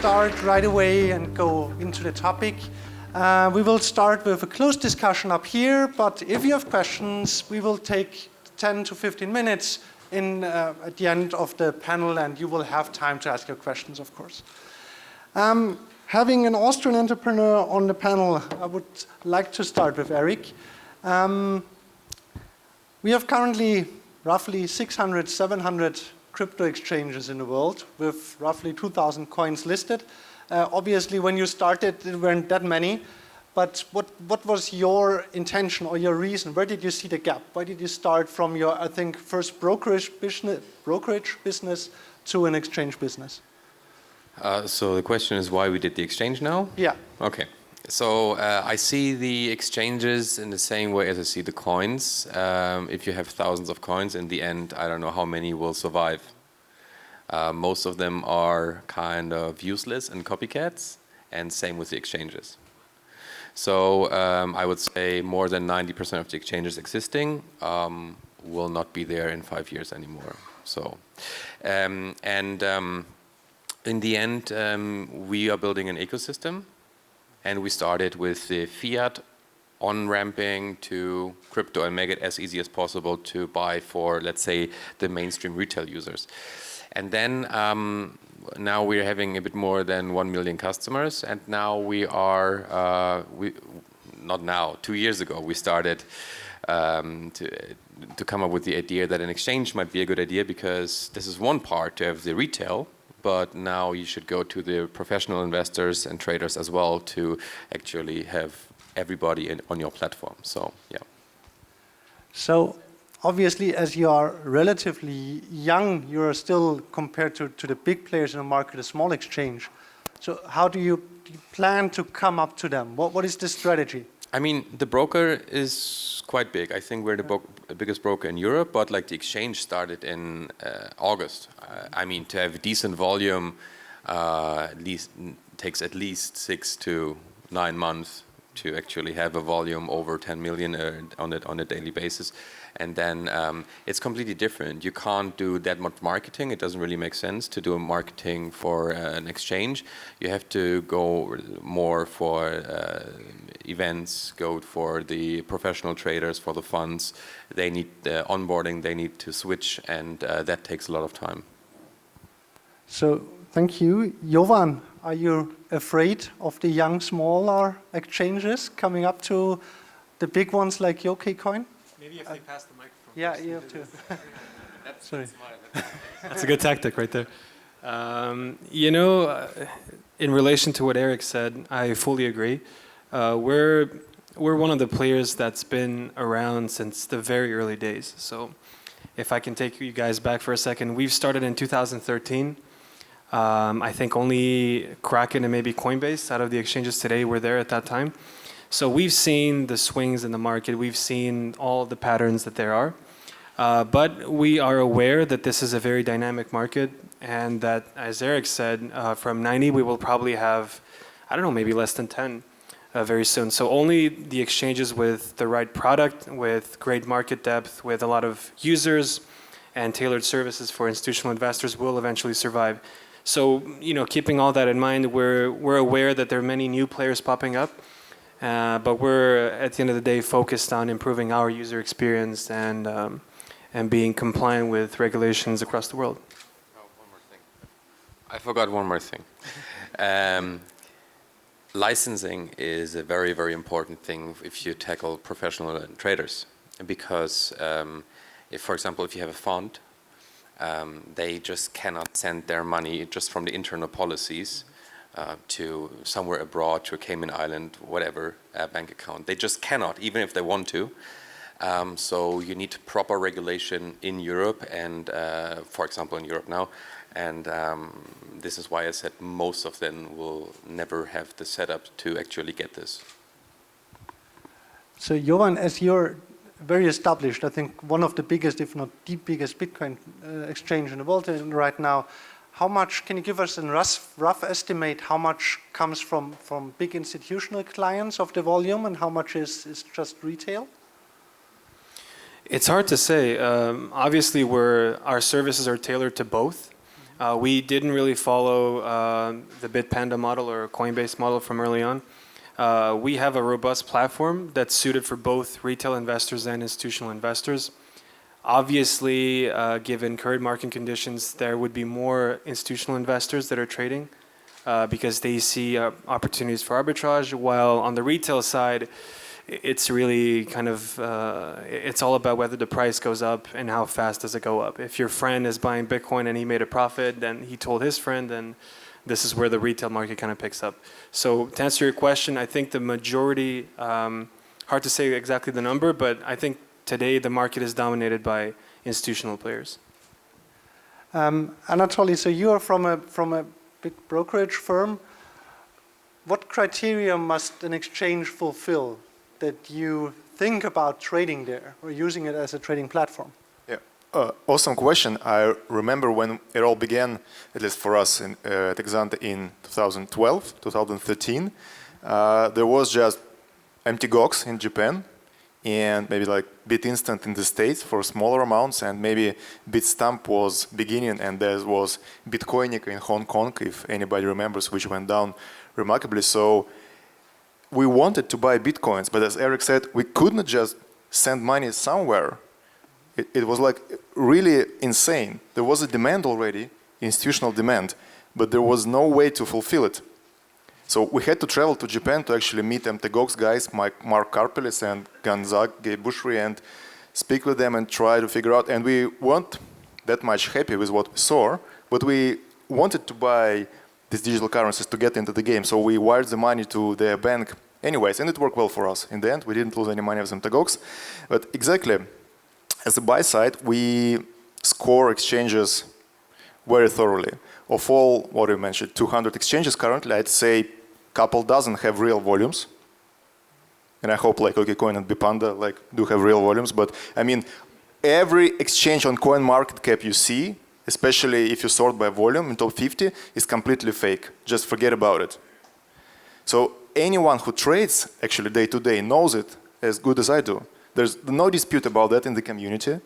start right away and go into the topic. We will start with a closed discussion up here, but if you have questions, we will take 10 to 15 minutes at the end of the panel, and you will have time to ask your questions, of course. Having an Austrian entrepreneur on the panel, I would like to start with Eric. We have currently roughly 600, 700 crypto exchanges in the world with roughly 2,000 coins listed. Obviously, when you started, there weren't that many. But what was your intention or your reason? Where did you see the gap? Why did you start from your, I think, first brokerage business to an exchange business? So the question is why we did the exchange now? Yeah. Okay. So I see the exchanges in the same way as I see the coins. If you have thousands of coins, in the end, I don't know how many will survive. Most of them are kind of useless and copycats, and same with the exchanges. So I would say more than 90% of the exchanges existing will not be there in 5 years anymore. So, in the end, we are building an ecosystem. And we started with the fiat on-ramping to crypto and make it as easy as possible to buy for, let's say, the mainstream retail users. And then now we're having a bit more than 1 million customers. And now we are, not now, 2 years ago, we started to come up with the idea that an exchange might be a good idea, because this is one part to have the retail. But now you should go to the professional investors and traders as well to actually have everybody on your platform. So, yeah. So, obviously, as you are relatively young, you are still, compared to the big players in the market, a small exchange. So how do you plan to come up to them? What is the strategy? I mean, the broker is quite big. I think we're the biggest broker in Europe, but like the exchange started in August. I mean, to have decent volume takes at least 6 to 9 months to actually have a volume over 10 million on a daily basis. And then it's completely different. You can't do that much marketing. It doesn't really make sense to do a marketing for an exchange. You have to go more for events, go for the professional traders, for the funds. They need the onboarding, they need to switch, and that takes a lot of time. So, thank you. Jovan, are you afraid of the young, smaller exchanges coming up to the big ones like YoKeCoin? Maybe if they pass the microphone. Yeah, you have to. Sorry. That's a good tactic right there. You know, in relation to what Eric said, I fully agree. We're one of the players that's been around since the very early days. So if I can take you guys back for a second, we've started in 2013. I think only Kraken and maybe Coinbase out of the exchanges today were there at that time. So we've seen the swings in the market. We've seen all the patterns that there are. But we are aware that this is a very dynamic market, and that, as Eric said, from 90 we will probably have, I don't know, maybe less than 10 very soon. So only the exchanges with the right product, with great market depth, with a lot of users and tailored services for institutional investors will eventually survive. So, you know, keeping all that in mind, we're aware that there are many new players popping up. But we're, at the end of the day, focused on improving our user experience and being compliant with regulations across the world. Oh, one more thing. I forgot one more thing. Licensing is a very, very important thing if you tackle professional traders. Because, if, for example, if you have a fund, they just cannot send their money just from the internal policies to somewhere abroad, to a Cayman Island, whatever, bank account. They just cannot, even if they want to. So you need proper regulation in Europe, and for example in Europe now. And this is why I said most of them will never have the setup to actually get this. So Jovan, as you're very established, I think one of the biggest, if not the biggest Bitcoin exchange in the world right now, how much, can you give us a rough estimate, how much comes from big institutional clients of the volume and how much is just retail? It's hard to say. Obviously, our services are tailored to both. We didn't really follow the Bitpanda model or Coinbase model from early on. We have a robust platform that's suited for both retail investors and institutional investors. Obviously, given current market conditions, there would be more institutional investors that are trading because they see opportunities for arbitrage, while on the retail side, it's really kind of, it's all about whether the price goes up and how fast does it go up. If your friend is buying Bitcoin and he made a profit, then he told his friend, then this is where the retail market kind of picks up. So to answer your question, I think the majority, hard to say exactly the number, but I think today the market is dominated by institutional players. Anatoly, so you are from a big brokerage firm. What criteria must an exchange fulfill that you think about trading there or using it as a trading platform? Awesome question. I remember when it all began, at least for us at EXANTE in 2012, 2013, there was just MTGOX in Japan and maybe like BitInstant in the States for smaller amounts, and maybe Bitstamp was beginning, and there was Bitcoinica in Hong Kong, if anybody remembers, which went down remarkably. So we wanted to buy Bitcoins, but as Eric said, we couldn't just send money somewhere. It was like really insane. There was a demand already, institutional demand, but there was no way to fulfill it. So we had to travel to Japan to actually meet MTGOX guys, Mark Karpeles and Ganzage Bushri, and speak with them and try to figure out. And we weren't that much happy with what we saw, but we wanted to buy these digital currencies to get into the game. So we wired the money to their bank anyways, and it worked well for us. In the end, we didn't lose any money with MTGOX. But exactly, as a buy side, we score exchanges very thoroughly. Of all, what you mentioned, 200 exchanges currently, I'd say a couple dozen have real volumes. And I hope like OKCoin and Bipanda like do have real volumes. But I mean, every exchange on CoinMarketCap you see, especially if you sort by volume in top 50, is completely fake. Just forget about it. So anyone who trades actually day to day knows it as good as I do. There's no dispute about that in the community.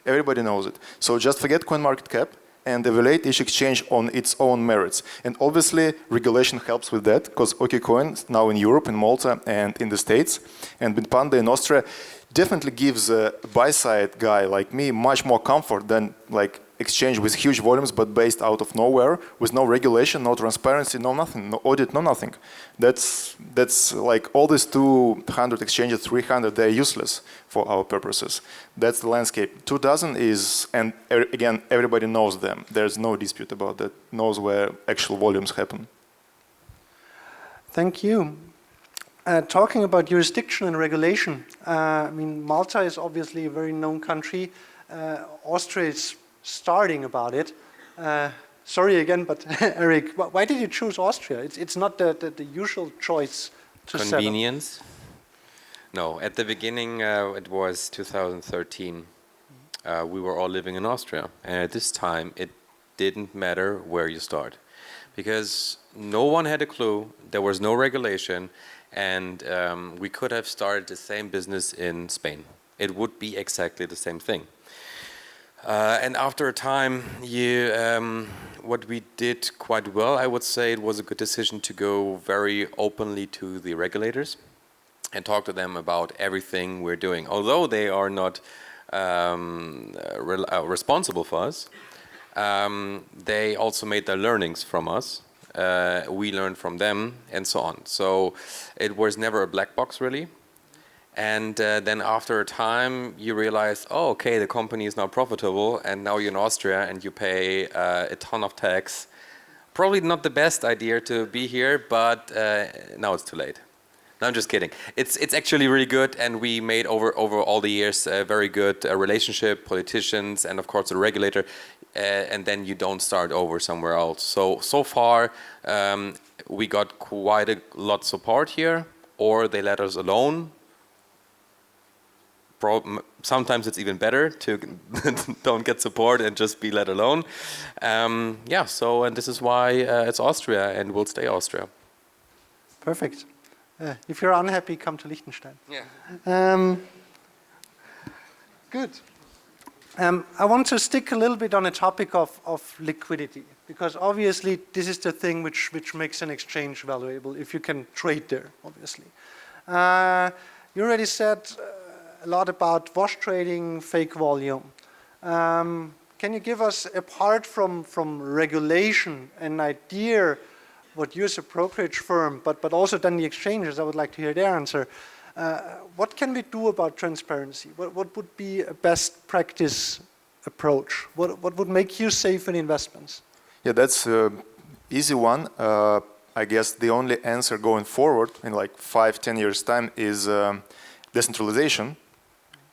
Everybody knows it. So just forget CoinMarketCap and evaluate each exchange on its own merits. And obviously, regulation helps with that, because OKCoin now in Europe, in Malta, and in the States, and Bitpanda in Austria, definitely gives a buy-side guy like me much more comfort than like exchange with huge volumes but based out of nowhere, with no regulation, no transparency, no nothing, no audit, no nothing. That's like all these 200 exchanges, 300, they're useless for our purposes. That's the landscape. 2000 is, and again, everybody knows them. There's no dispute about that, knows where actual volumes happen. Thank you. Talking about jurisdiction and regulation, I mean, Malta is obviously a very known country. Austria is starting about it. Sorry again, but Eric, why did you choose Austria? It's not the usual choice to set up. Convenience? No, at the beginning it was 2013. We were all living in Austria, and at this time it didn't matter where you start, because no one had a clue, there was no regulation, and we could have started the same business in Spain. It would be exactly the same thing. And after a time, what we did quite well, I would say it was a good decision to go very openly to the regulators and talk to them about everything we're doing. Although they are not responsible for us, they also made their learnings from us. We learned from them, and so on. So it was never a black box, really. And then after a time, you realize, oh, okay, the company is now profitable, and now you're in Austria and you pay a ton of tax. Probably not the best idea to be here, but now it's too late. No, I'm just kidding. It's actually really good, and we made over all the years a very good relationship, politicians, and of course the regulator, and then you don't start over somewhere else. So far, we got quite a lot of support here, or they let us alone. Sometimes it's even better to don't get support and just be let alone. Yeah, so, and this is why it's Austria and will stay Austria. Perfect. If you're unhappy, come to Liechtenstein. Yeah. Good. I want to stick a little bit on the topic of liquidity, because obviously this is the thing which makes an exchange valuable, if you can trade there, obviously. You already said a lot about wash trading, fake volume. Can you give us, apart from regulation, an idea what you as a brokerage firm, but also then the exchanges, I would like to hear their answer. What can we do about transparency? What would be a best practice approach? What would make you safe in investments? Yeah, that's an easy one. I guess the only answer going forward in like 5-10 years time is decentralization,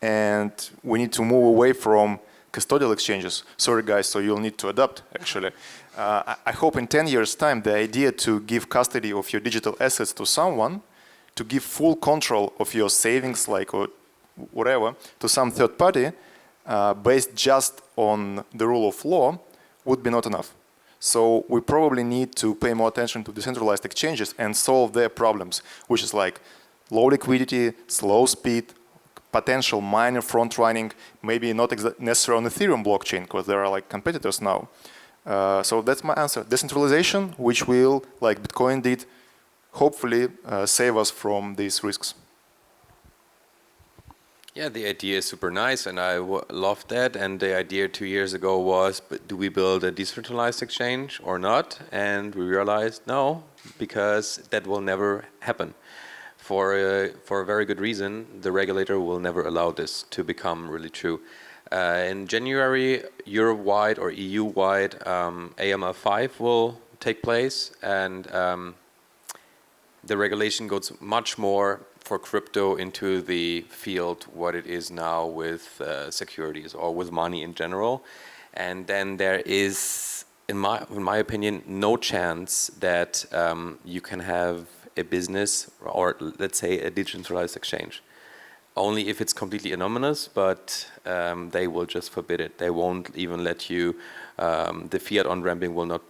and we need to move away from custodial exchanges. Sorry guys, so you'll need to adapt actually. I hope in 10 years time the idea to give custody of your digital assets to someone, to give full control of your savings, like or whatever, to some third party, based just on the rule of law, would be not enough. So we probably need to pay more attention to decentralized exchanges and solve their problems, which is like low liquidity, slow speed, potential minor front running, maybe not necessarily on Ethereum blockchain, because there are like competitors now. So that's my answer. Decentralization, which will, like Bitcoin did, hopefully save us from these risks. Yeah, the idea is super nice, and I love that. And the idea 2 years ago was, do we build a decentralized exchange or not? And we realized no, because that will never happen. For a very good reason, the regulator will never allow this to become really true. In January, Europe-wide or EU-wide, AML5 will take place, and the regulation goes much more for crypto into the field what it is now with securities or with money in general. And then there is, in my opinion, no chance that you can have a business or let's say a decentralized exchange. Only if it's completely anonymous, but they will just forbid it. They won't even let you, the fiat on-ramping will not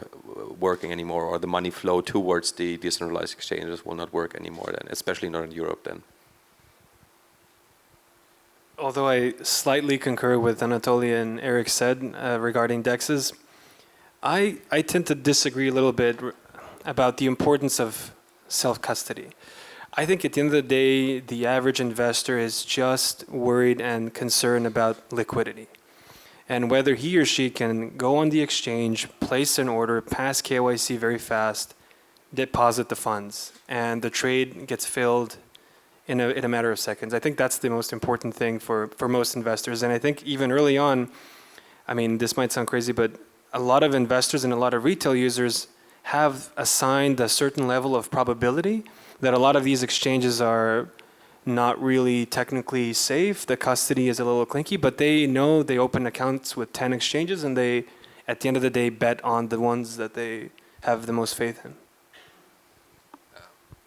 working anymore, or the money flow towards the decentralized exchanges will not work anymore then, especially not in Europe then. Although I slightly concur with Anatoliy and Eric said regarding DEXs, I tend to disagree a little bit about the importance of self-custody. I think at the end of the day, the average investor is just worried and concerned about liquidity. And whether he or she can go on the exchange, place an order, pass KYC very fast, deposit the funds, and the trade gets filled in a matter of seconds. I think that's the most important thing for most investors. And I think even early on, I mean, this might sound crazy, but a lot of investors and a lot of retail users have assigned a certain level of probability that a lot of these exchanges are not really technically safe. The custody is a little clinky, but they know they open accounts with 10 exchanges and they, at the end of the day, bet on the ones that they have the most faith in.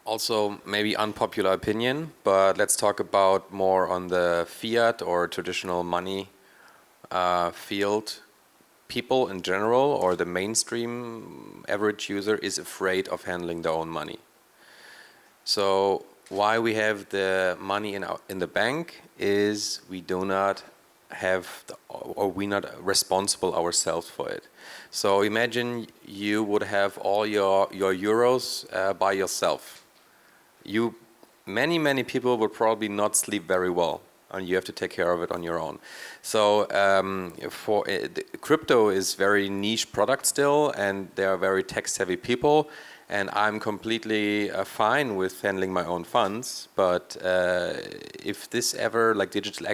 Also, maybe unpopular opinion, but let's talk about more on the fiat or traditional money field. People in general, or the mainstream average user, is afraid of handling their own money. So why we have the money in the bank is we do not have, or we're not responsible ourselves for it. So imagine you would have all your euros by yourself. Many people would probably not sleep very well, and you have to take care of it on your own. So crypto is very niche product still, and they are very tech-savvy people. And I'm completely fine with handling my own funds. But if this ever, like digital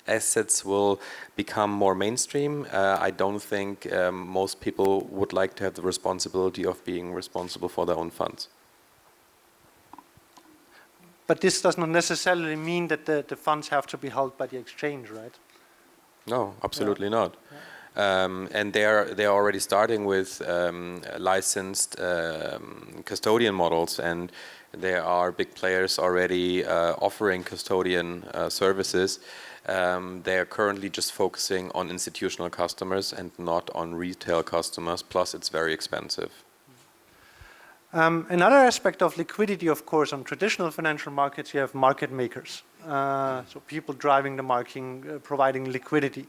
assets will become more mainstream, I don't think most people would like to have the responsibility of being responsible for their own funds. But this does not necessarily mean that the funds have to be held by the exchange, right? No, absolutely not. And they're already starting with licensed custodian models, and there are big players already offering custodian services. They are currently just focusing on institutional customers and not on retail customers, plus it's very expensive. Another aspect of liquidity, of course, on traditional financial markets, you have market makers. So people driving the market, providing liquidity.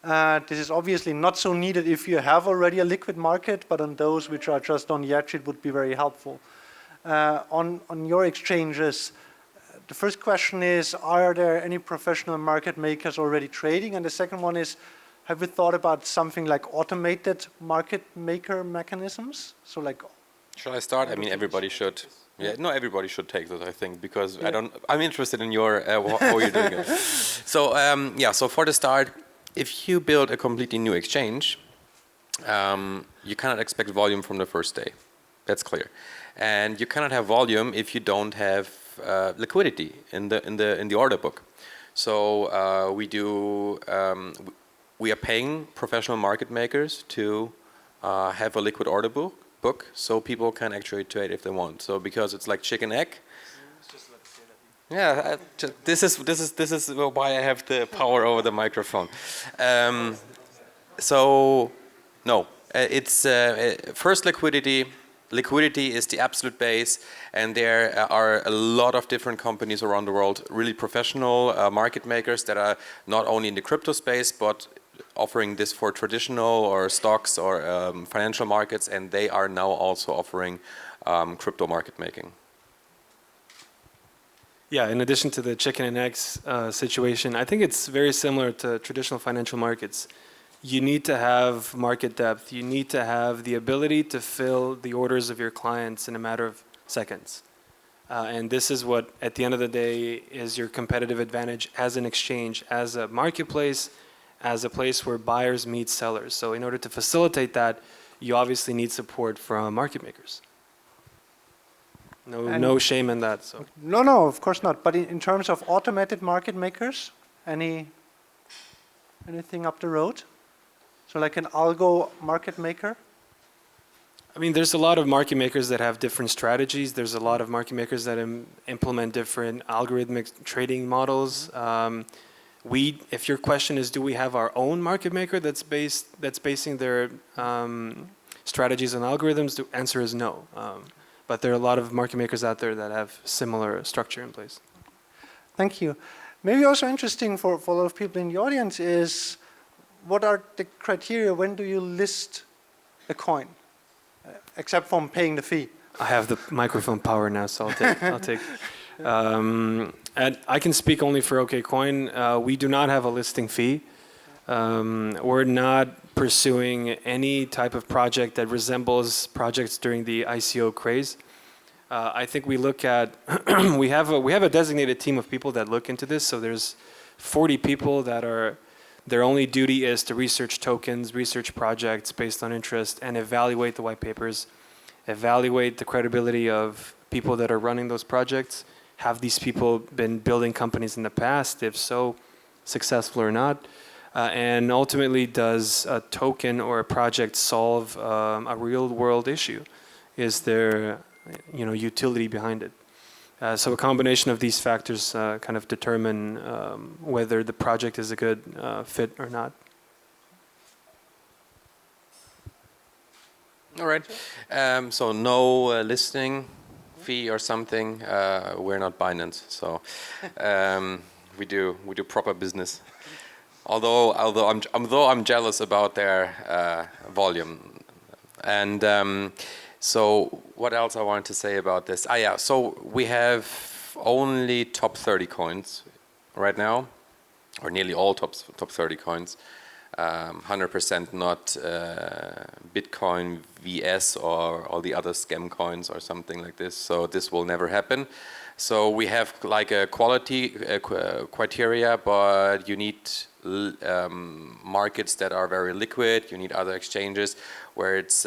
This is obviously not so needed if you have already a liquid market, but on those which are just on the edge, it would be very helpful. On your exchanges, the first question is, are there any professional market makers already trading? And the second one is, have you thought about something like automated market maker mechanisms? So like, shall I start? I mean, everybody should. Yeah, no, everybody should take this, I think, because I'm interested in your how you're doing it. So so for the start, if you build a completely new exchange, you cannot expect volume from the first day. That's clear, and you cannot have volume if you don't have liquidity in the order book. So we are paying professional market makers to have a liquid order book, so people can actually trade if they want. So because it's like chicken egg. Yeah, this is why I have the power over the microphone. So no, it's first liquidity. Liquidity is the absolute base, and there are a lot of different companies around the world, really professional market makers that are not only in the crypto space but offering this for traditional or stocks or financial markets, and they are now also offering crypto market making. Yeah, in addition to the chicken and eggs situation, I think it's very similar to traditional financial markets. You need to have market depth. You need to have the ability to fill the orders of your clients in a matter of seconds. And this is what, at the end of the day, is your competitive advantage as an exchange, as a marketplace, as a place where buyers meet sellers. So in order to facilitate that, you obviously need support from market makers. No shame in that. So. No, of course not. But in terms of automated market makers, anything up the road? So like an algo market maker? I mean, there's a lot of market makers that have different strategies. There's a lot of market makers that implement different algorithmic trading models. If your question is, do we have our own market maker that's basing their strategies on algorithms? The answer is no. But there are a lot of market makers out there that have similar structure in place. Thank you. Maybe also interesting for a lot of people in the audience is, what are the criteria? When do you list a coin? Except from paying the fee. I have the microphone power now, so I'll take. And I can speak only for OKCoin. We do not have a listing fee. We're not pursuing any type of project that resembles projects during the ICO craze. I think we look at we have a designated team of people that look into this. So there's 40 people that are, their only duty is to research tokens, research projects based on interest, and evaluate the white papers, evaluate the credibility of people that are running those projects. Have these people been building companies in the past? If so, successful or not? And ultimately, does a token or a project solve a real-world issue? Is there, utility behind it? So a combination of these factors kind of determine whether the project is a good fit or not. All right. So no listing fee or something. We're not Binance, so we do proper business. Although I'm jealous about their volume. And so what else I wanted to say about this? So we have only top 30 coins right now, or nearly all top 30 coins. 100% not Bitcoin VS or all the other scam coins or something like this. So this will never happen. So we have like a quality criteria, but you need markets that are very liquid. You need other exchanges where it's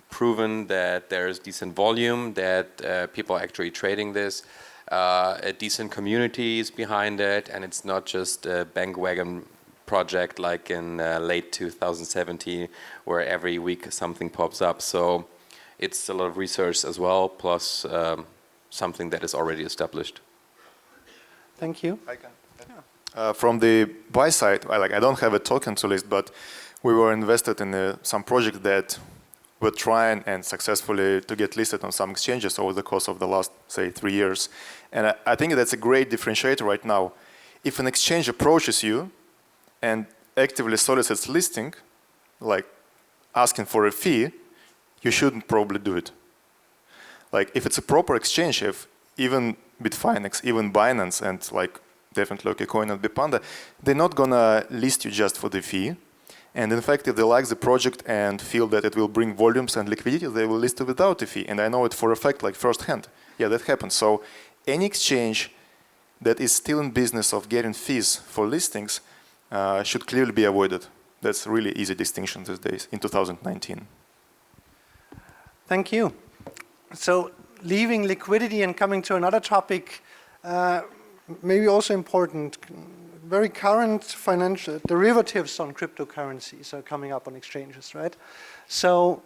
proven that there's decent volume, that people are actually trading this, a decent community is behind it, and it's not just a bandwagon project like in late 2017 where every week something pops up. So it's a lot of research as well, plus something that is already established. Thank you. I can. From the buy side, I don't have a token to list, but we were invested in some projects that were trying and successfully to get listed on some exchanges over the course of the last, say, 3 years. And I think that's a great differentiator right now. If an exchange approaches you and actively solicits listing, like asking for a fee, you shouldn't probably do it. Like if it's a proper exchange, if even Bitfinex, even Binance, and like definitely OKCoin and Bipanda, they're not gonna list you just for the fee. And in fact, if they like the project and feel that it will bring volumes and liquidity, they will list it without a fee. And I know it for a fact, like firsthand. Yeah, that happens. So any exchange that is still in business of getting fees for listings should clearly be avoided. That's really easy distinction these days in 2019. Thank you. So leaving liquidity and coming to another topic, maybe also important, very current financial derivatives on cryptocurrencies are coming up on exchanges, right? So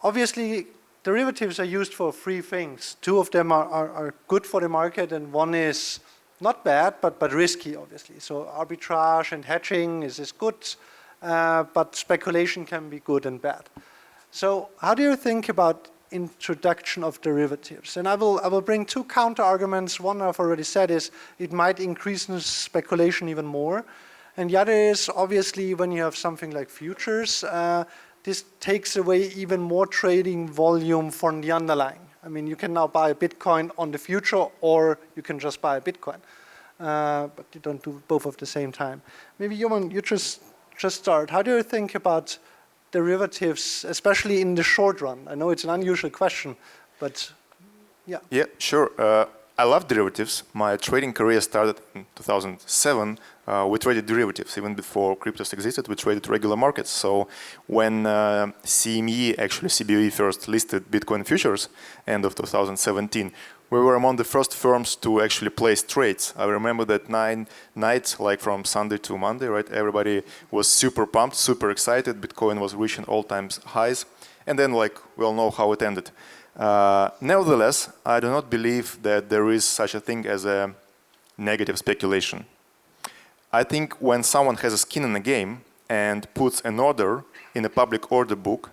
obviously derivatives are used for three things. Two of them are good for the market and one is not bad, but risky, obviously. So arbitrage and hedging is good, but speculation can be good and bad. So how do you think about introduction of derivatives? And I will bring two counter arguments. One I've already said is it might increase speculation even more. And the other is obviously when you have something like futures, this takes away even more trading volume from the underlying. I mean, you can now buy a Bitcoin on the future or you can just buy a Bitcoin. But you don't do both at the same time. Maybe you just start. How do you think about derivatives, especially in the short run? I know it's an unusual question, but yeah. Yeah, sure. I love derivatives. My trading career started in 2007. We traded derivatives. Even before cryptos existed, we traded regular markets. So when CME, actually CBOE first listed Bitcoin futures, end of 2017, we were among the first firms to actually place trades. I remember that night, like from Sunday to Monday, right? Everybody was super pumped, super excited. Bitcoin was reaching all-time highs. And then, like, we all know how it ended. Nevertheless, I do not believe that there is such a thing as a negative speculation. I think when someone has a skin in the game and puts an order in a public order book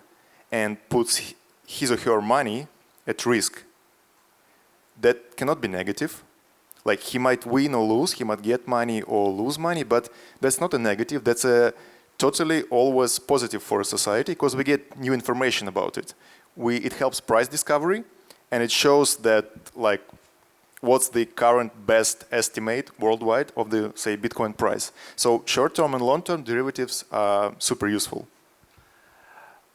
and puts his or her money at risk, that cannot be negative. Like he might win or lose, he might get money or lose money, but that's not a negative. That's a totally always positive for a society because we get new information about it. It helps price discovery, and it shows that like what's the current best estimate worldwide of the, say, Bitcoin price. So short-term and long-term derivatives are super useful.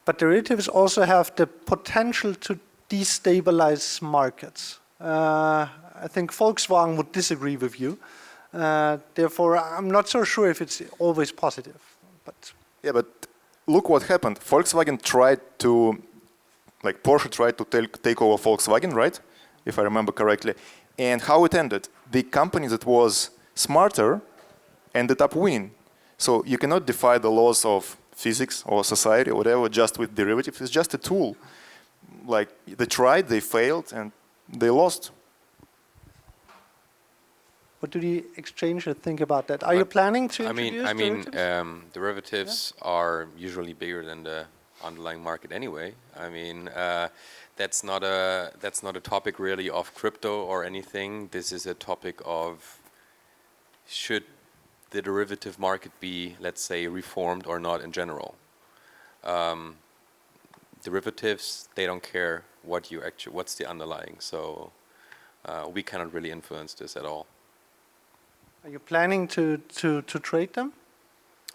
But derivatives also have the potential to destabilize markets. I think Volkswagen would disagree with you. Therefore, I'm not so sure if it's always positive. But yeah, but look what happened. Volkswagen tried to, like Porsche tried to take over Volkswagen, right? If I remember correctly. And how it ended? The company that was smarter ended up winning. So you cannot defy the laws of physics or society or whatever just with derivatives. It's just a tool. Like they tried, they failed, and they lost. What do the exchanges think about that? Are you planning to introduce derivatives? Derivatives are usually bigger than the underlying market anyway. I mean, that's not a topic really of crypto or anything. This is a topic of should the derivative market be, let's say, reformed or not in general. Derivatives, they don't care what's the underlying. So we cannot really influence this at all. Are you planning to trade them?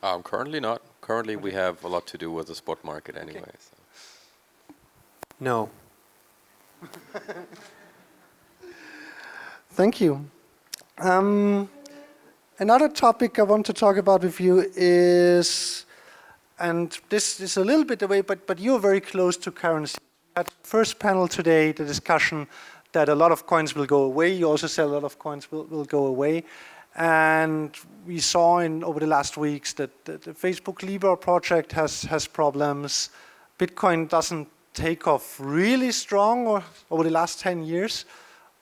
Currently not. Currently we have a lot to do with the spot market anyway. Okay. So. No. Thank you. Another topic I want to talk about with you is, and this is a little bit away, but you're very close to currency. At the first panel today, the discussion that a lot of coins will go away. You also said a lot of coins will go away. And we saw over the last weeks that the Facebook Libra project has problems. Bitcoin doesn't take off really strong over the last 10 years.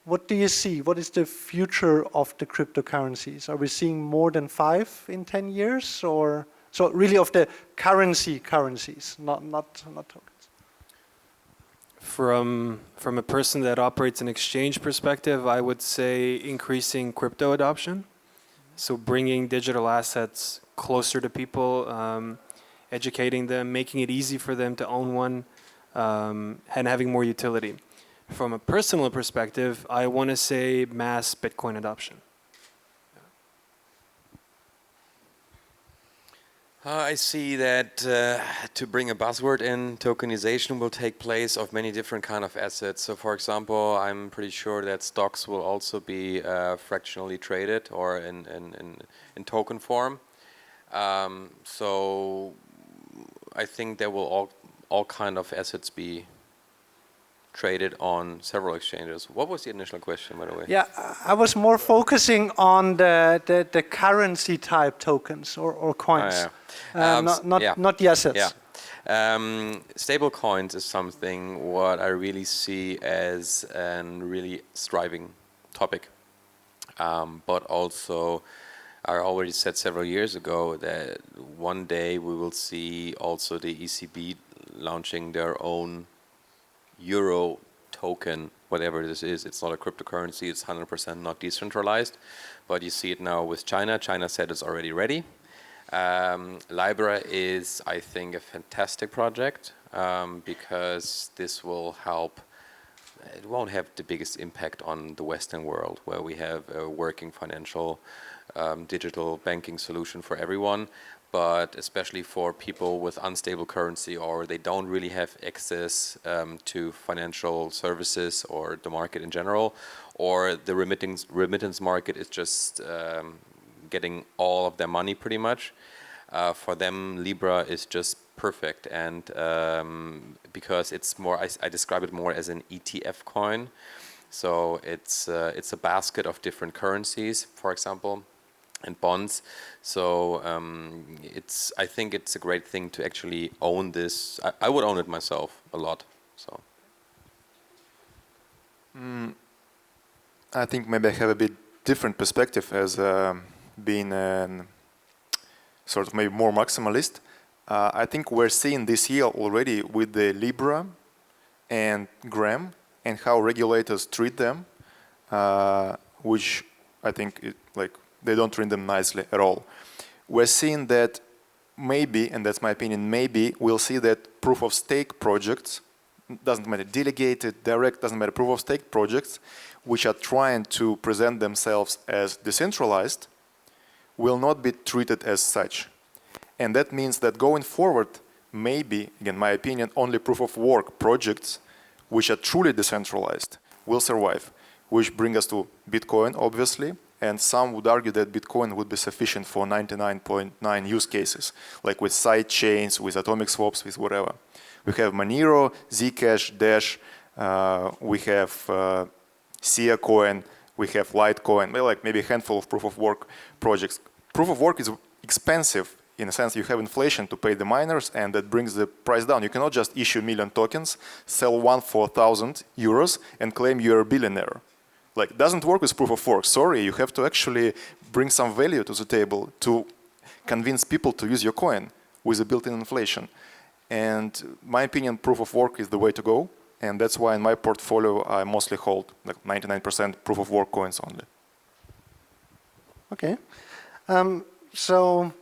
What do you see? What is the future of the cryptocurrencies? Are we seeing more than 5 in 10 years? Or so really of the currencies, not tokens? From a person that operates an exchange perspective, I would say increasing crypto adoption. So bringing digital assets closer to people, educating them, making it easy for them to own one, and having more utility. From a personal perspective, I want to say mass Bitcoin adoption. I see that to bring a buzzword in, tokenization will take place of many different kind of assets. So for example, I'm pretty sure that stocks will also be fractionally traded or in token form. So I think there will all kind of assets be traded on several exchanges. What was the initial question, by the way? Yeah, I was more focusing on the currency type tokens or coins. Oh, yeah. Not the assets. Yeah. Stable coins is something what I really see as a really striving topic. But also, I already said several years ago that one day we will see also the ECB launching their own euro token, whatever this is. It's not a cryptocurrency, it's 100% not decentralized, but you see it now with China. China said it's already ready. Libra is, I think, a fantastic project because this will help. It won't have the biggest impact on the Western world, where we have a working financial digital banking solution for everyone, but especially for people with unstable currency or they don't really have access to financial services or the market in general, or the remittance market is just getting all of their money pretty much. For them, Libra is just perfect, and because it's more, I describe it more as an ETF coin. So it's a basket of different currencies, for example, and bonds. So I think it's a great thing to actually own this. I would own it myself a lot. So I think maybe I have a bit different perspective as being sort of maybe more maximalist. I think we're seeing this year already with the Libra and Gram and how regulators treat them, which I think they don't treat them nicely at all. We're seeing that maybe, and that's my opinion, maybe we'll see that proof of stake projects, doesn't matter, delegated, direct, doesn't matter, proof of stake projects, which are trying to present themselves as decentralized, will not be treated as such. And that means that going forward, maybe, again, my opinion, only proof of work projects which are truly decentralized will survive, which bring us to Bitcoin, obviously, and some would argue that Bitcoin would be sufficient for 99.9 use cases, like with side chains, with atomic swaps, with whatever. We have Monero, Zcash, Dash, we have Sia coin, we have Litecoin, well, like maybe a handful of proof of work projects. Proof of work is expensive in a sense. You have inflation to pay the miners, and that brings the price down. You cannot just issue 1 million tokens, sell one for 1,000 euros, and claim you're a billionaire. Like, it doesn't work with proof of work. Sorry, you have to actually bring some value to the table to convince people to use your coin with a built-in inflation. And my opinion, proof of work is the way to go. And that's why in my portfolio, I mostly hold like 99% proof of work coins only. Okay. So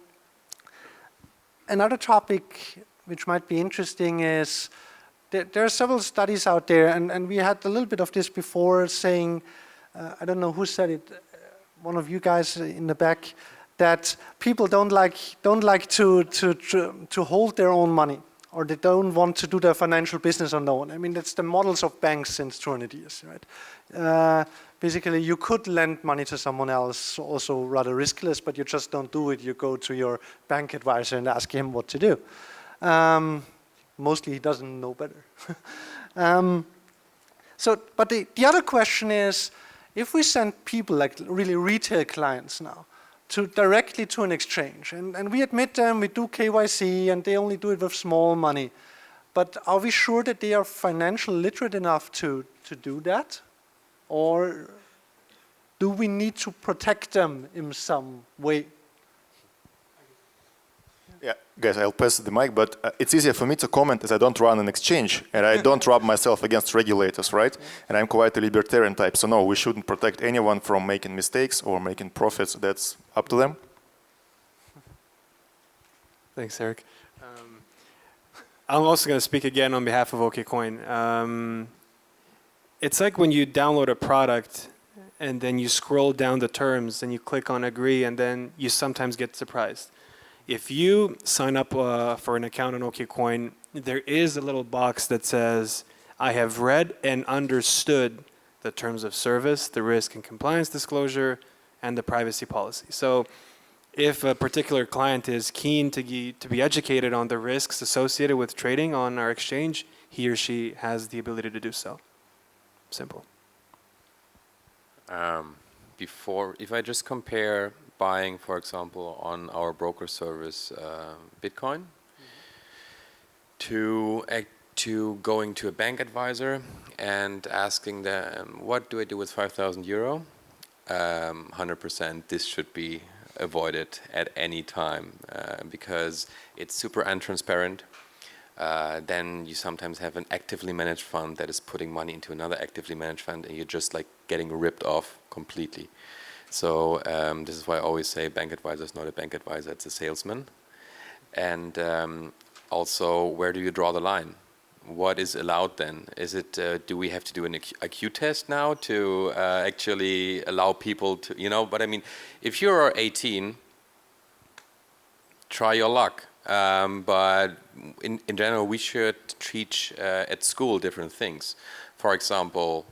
another topic which might be interesting is there are several studies out there, and we had a little bit of this before, saying, I don't know who said it, one of you guys in the back, that people don't like to hold their own money, or they don't want to do their financial business on their own. I mean, that's the models of banks since 200 years, right? Basically, you could lend money to someone else, also rather riskless, but you just don't do it. You go to your bank advisor and ask him what to do. Mostly he doesn't know better. But the other question is, if we send people, like really retail clients now, directly to an exchange, and we admit them, we do KYC, and they only do it with small money, but are we sure that they are financially literate enough to do that? Or do we need to protect them in some way? Yeah, guys, I'll pass the mic, but it's easier for me to comment as I don't run an exchange and I don't rub myself against regulators, right? And I'm quite a libertarian type, so no, we shouldn't protect anyone from making mistakes or making profits. That's up to them. Thanks, Eric. I'm also going to speak again on behalf of OKCoin. It's like when you download a product and then you scroll down the terms and you click on agree and then you sometimes get surprised. If you sign up for an account on OKCoin, there is a little box that says, I have read and understood the terms of service, the risk and compliance disclosure, and the privacy policy. So if a particular client is keen to be educated on the risks associated with trading on our exchange, he or she has the ability to do so. Simple. If I just compare buying, for example, on our broker service Bitcoin to going to a bank advisor and asking them, what do I do with 5,000 euro? 100% this should be avoided at any time because it's super untransparent. Then you sometimes have an actively managed fund that is putting money into another actively managed fund and you're just like getting ripped off completely. So this is why I always say bank advisor is not a bank advisor, it's a salesman. And also, where do you draw the line? What is allowed then? Is it, do we have to do an IQ test now to actually allow people to, you know, but I mean, if you're 18, try your luck. But in general, we should teach at school different things. For example,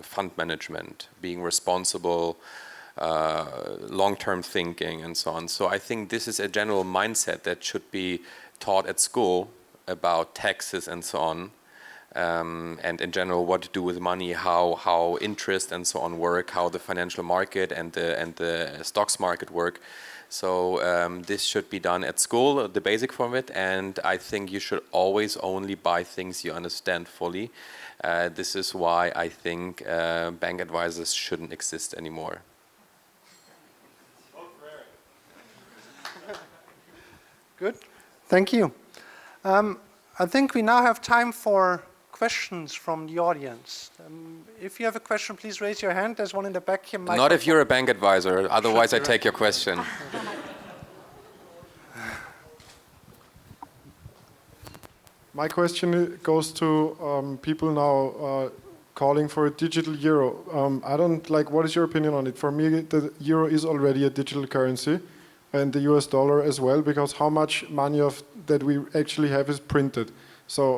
fund management, being responsible, long-term thinking, and so on. So I think this is a general mindset that should be taught at school about taxes and so on, and in general what to do with money, how interest and so on work, how the financial market and the stocks market work. So this should be done at school, the basic form of it, and I think you should always only buy things you understand fully. This is why I think bank advisors shouldn't exist anymore. Good, thank you. I think we now have time for questions from the audience. If you have a question, please raise your hand. There's one in the back here. Not if you're a bank advisor, otherwise I take your question. My question goes to people now calling for a digital euro. I don't like, what is your opinion on it? For me, the euro is already a digital currency, and the US dollar as well, because how much money that we actually have is printed. So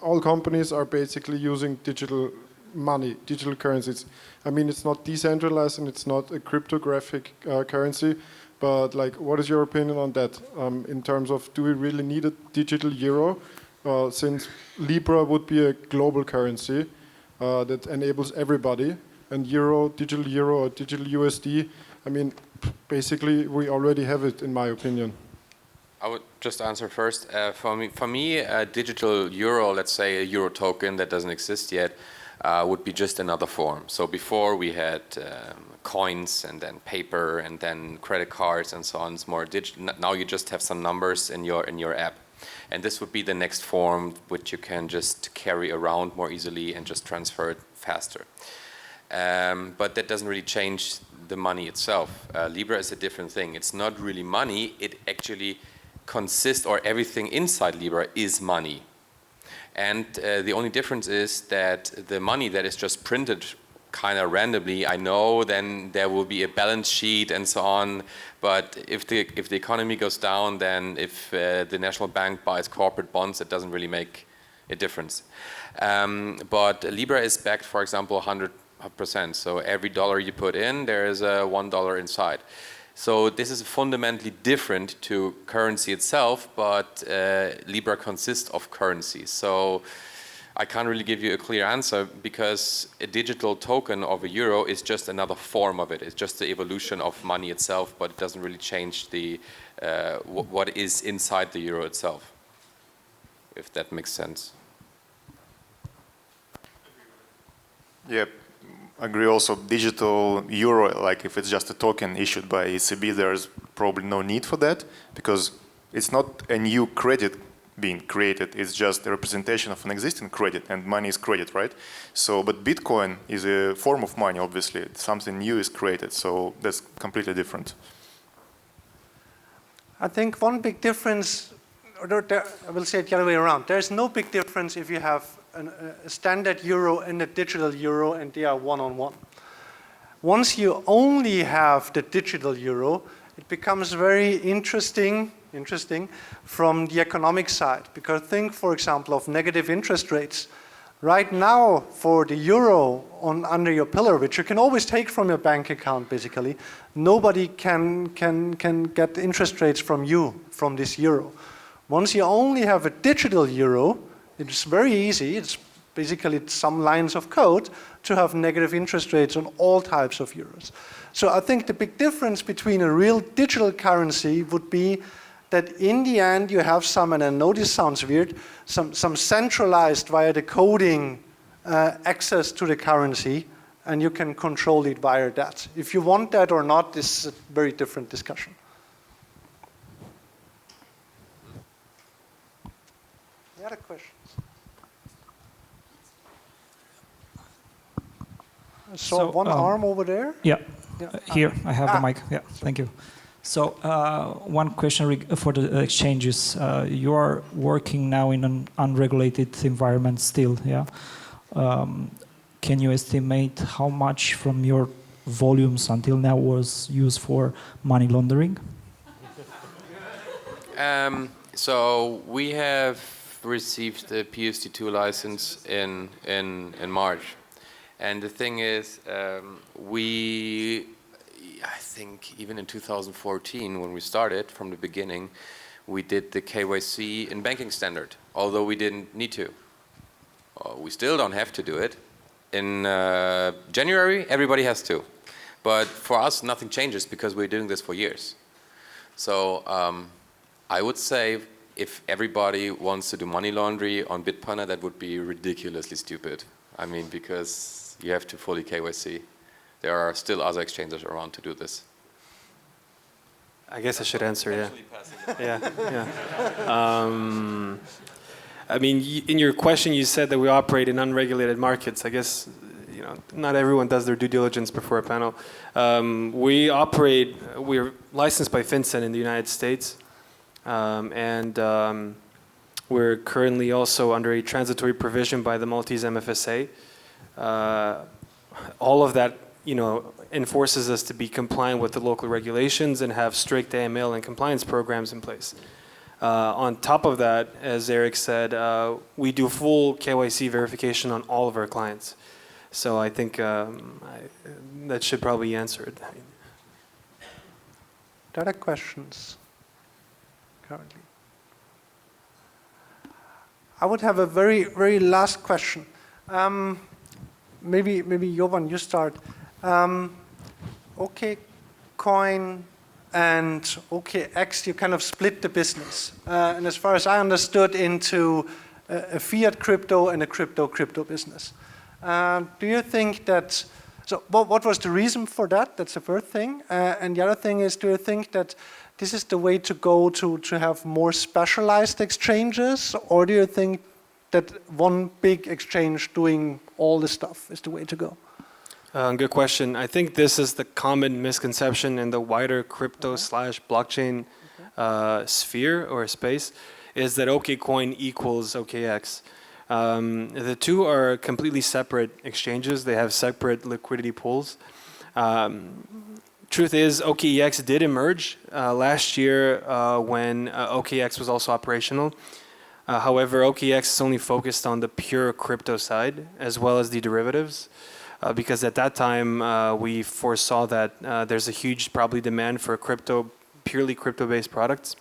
all companies are basically using digital money, digital currencies. I mean, it's not decentralized and it's not a cryptographic currency, but like, what is your opinion on that in terms of, do we really need a digital euro? Since Libra would be a global currency that enables everybody, and digital euro or digital USD, I mean, basically we already have it, in my opinion. I would just answer first. For me, a digital euro, let's say a euro token that doesn't exist yet, would be just another form. So before we had coins and then paper and then credit cards and so on. It's more digital. Now you just have some numbers in your app. And this would be the next form which you can just carry around more easily and just transfer it faster. But that doesn't really change the money itself. Libra is a different thing. It's not really money. It actually consists, or everything inside Libra is money. And the only difference is that the money that is just printed kind of randomly, I know then there will be a balance sheet and so on. But if the economy goes down, then if the National Bank buys corporate bonds, it doesn't really make a difference. But Libra is backed, for example, 100%. So every dollar you put in, there is a $1 inside. So this is fundamentally different to currency itself, but Libra consists of currencies. So I can't really give you a clear answer because a digital token of a euro is just another form of it. It's just the evolution of money itself, but it doesn't really change the what is inside the euro itself, if that makes sense. Yeah, I agree also. Digital euro, like if it's just a token issued by ECB, there's probably no need for that because it's not a new credit being created. It's just a representation of an existing credit, and money is credit, right? So, but Bitcoin is a form of money, obviously. Something new is created, so that's completely different. I think one big difference, I will say it the other way around. There's no big difference if you have a standard euro and a digital euro and they are one-on-one. Once you only have the digital euro, it becomes very interesting from the economic side. Because think, for example, of negative interest rates. Right now, for the euro under your pillar, which you can always take from your bank account, basically, nobody can get interest rates from you, from this euro. Once you only have a digital euro, it's very easy. It's basically some lines of code to have negative interest rates on all types of euros. So I think the big difference between a real digital currency would be that in the end you have some, and I know this sounds weird, some centralized via the coding access to the currency, and you can control it via that. If you want that or not, this is a very different discussion. Any other questions? I saw one arm over there. Yeah, here I have the mic. Yeah, thank you. So one question for the exchanges. You are working now in an unregulated environment still, yeah? Can you estimate how much from your volumes until now was used for money laundering? So we have received the PSD2 license in March. And the thing is, I think even in 2014, when we started from the beginning, we did the KYC in banking standard, although we didn't need to. We still don't have to do it. In January, everybody has to. But for us, nothing changes because we're doing this for years. So I would say if everybody wants to do money laundry on Bitpanda, that would be ridiculously stupid. I mean, because you have to fully KYC. There are still other exchanges around to do this. I guess I should answer, yeah. I mean, in your question, you said that we operate in unregulated markets. I guess, you know, not everyone does their due diligence before a panel. We're licensed by FinCEN in the United States. We're currently also under a transitory provision by the Maltese MFSA. All of that, you know, enforces us to be compliant with the local regulations and have strict AML and compliance programs in place. On top of that, as Eric said, we do full KYC verification on all of our clients. So I think that should probably answer it. Other questions currently? I would have a very, very last question. Maybe Jovan, you start. OKCoin and OKX, you kind of split the business. And as far as I understood, into a fiat crypto and a crypto business. Do you think that, so what was the reason for that? That's the first thing. And the other thing is, do you think that this is the way to go to have more specialized exchanges? Or do you think that one big exchange doing all the stuff is the way to go? Good question. I think this is the common misconception in the wider crypto / blockchain sphere or space, is that OKCoin equals OKX. The two are completely separate exchanges. They have separate liquidity pools. Truth is, OKEX did emerge last year when OKX was also operational. However, OKX is only focused on the pure crypto side as well as the derivatives. Because at that time, we foresaw that there's a huge probably demand for purely crypto-based products.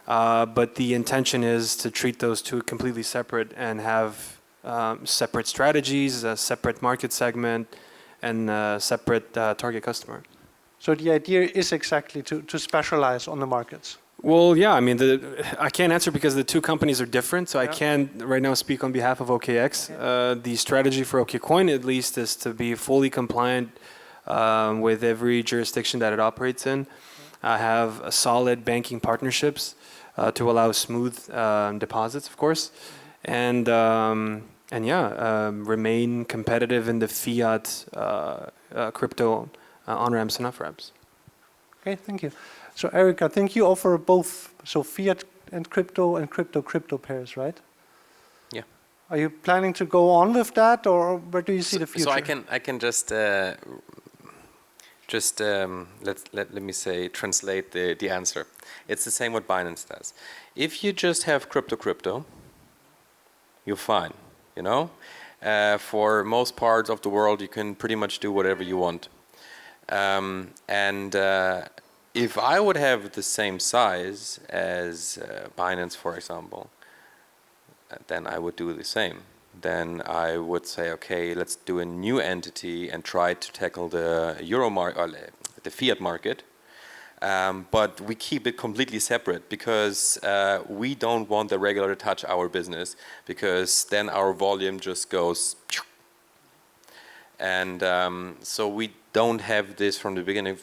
But the intention is to treat those two completely separate and have separate strategies, a separate market segment, and a separate target customer. So the idea is exactly to specialize on the markets. Well, yeah, I mean, I can't answer because the two companies are different, so I can't right now speak on behalf of OKX. The strategy for OKCoin, at least, is to be fully compliant with every jurisdiction that it operates in. Have solid banking partnerships to allow smooth deposits, of course, and remain competitive in the fiat crypto on-ramps and off-ramps. Okay, thank you. So Eric, I think you offer both, so fiat and crypto pairs, right? Yeah. Are you planning to go on with that, or where do you see the future? So I can just let me say translate the answer. It's the same what Binance does. If you just have crypto, you're fine. You know, for most parts of the world, you can pretty much do whatever you want. If I would have the same size as Binance, for example, then I would do the same. Then I would say, okay, let's do a new entity and try to tackle the euro market or the fiat market. But we keep it completely separate because we don't want the regulator to touch our business, because then our volume just goes. And so we don't have this from the beginning.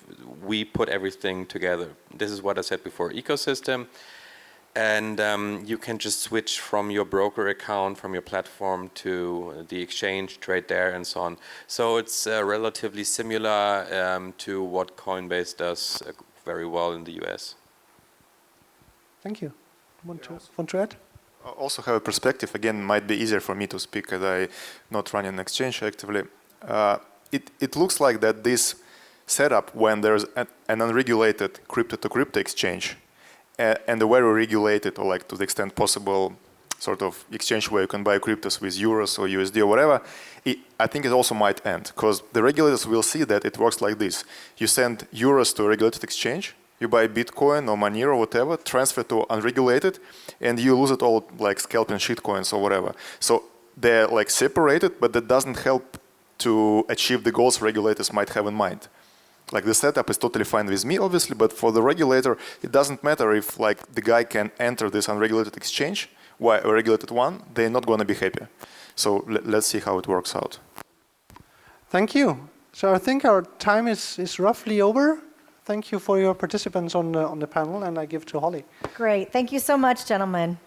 We put everything together. This is what I said before, ecosystem. And you can just switch from your broker account, from your platform to the exchange, trade there and so on. So it's relatively similar to what Coinbase does very well in the US. Thank you. Want to add? I also have a perspective. Again, might be easier for me to speak as I not running an exchange actively. It looks like that this setup, when there's an unregulated crypto-to-crypto exchange and a very regulated, or like to the extent possible, sort of exchange where you can buy cryptos with euros or USD or whatever, I think it also might end, because the regulators will see that it works like this. You send euros to a regulated exchange, you buy Bitcoin or Monero or whatever, transfer to unregulated, and you lose it all like scalping shitcoins or whatever. So they're like separated, but that doesn't help to achieve the goals regulators might have in mind. Like the setup is totally fine with me, obviously, but for the regulator, it doesn't matter if like the guy can enter this unregulated exchange, while a regulated one, they're not going to be happy. So let's see how it works out. Thank you. So I think our time is roughly over. Thank you for your participants on the panel, and I give to Holly. Great. Thank you so much, gentlemen.